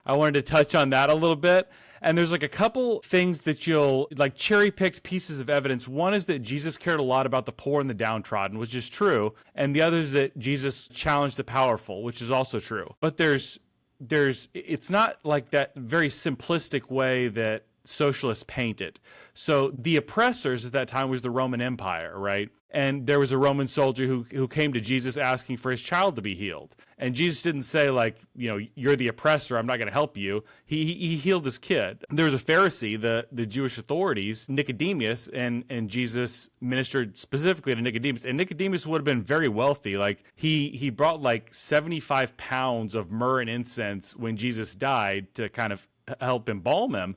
I wanted to touch on that a little bit. And there's like a couple things that you'll like cherry picked pieces of evidence. One is that Jesus cared a lot about the poor and the downtrodden, which is true. And the other is that Jesus challenged the powerful, which is also true. But it's not like that very simplistic way that socialists paint it. So the oppressors at that time was the Roman Empire, right? And there was a Roman soldier who came to Jesus asking for his child to be healed. And Jesus didn't say like, you're the oppressor, I'm not going to help you. He healed his kid. There was a Pharisee, the Jewish authorities, Nicodemus, and Jesus ministered specifically to Nicodemus. And Nicodemus would have been very wealthy. Like he brought like 75 pounds of myrrh and incense when Jesus died to kind of help embalm him.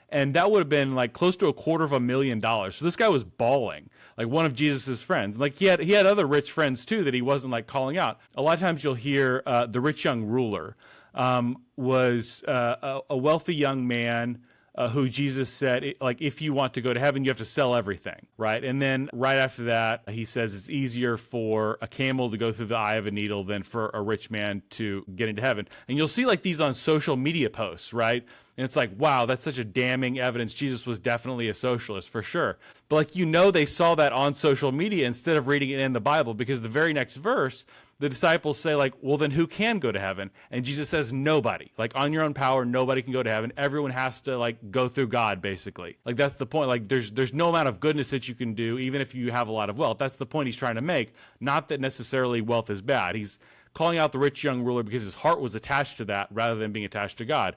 And that would have been like close to $250,000. So this guy was balling, like one of Jesus's friends. Like he had other rich friends too that he wasn't like calling out. A lot of times you'll hear the rich young ruler was a wealthy young man who Jesus said, like, if you want to go to heaven, you have to sell everything, right? And then right after that, he says it's easier for a camel to go through the eye of a needle than for a rich man to get into heaven. And you'll see like these on social media posts, right? And it's like, wow, that's such a damning evidence. Jesus was definitely a socialist for sure. But like, they saw that on social media instead of reading it in the Bible, because the very next verse, the disciples say like, well, then who can go to heaven? And Jesus says, nobody. Like on your own power, nobody can go to heaven. Everyone has to like go through God, basically. Like that's the point. Like there's no amount of goodness that you can do, even if you have a lot of wealth. That's the point he's trying to make. Not that necessarily wealth is bad. He's calling out the rich young ruler because his heart was attached to that rather than being attached to God.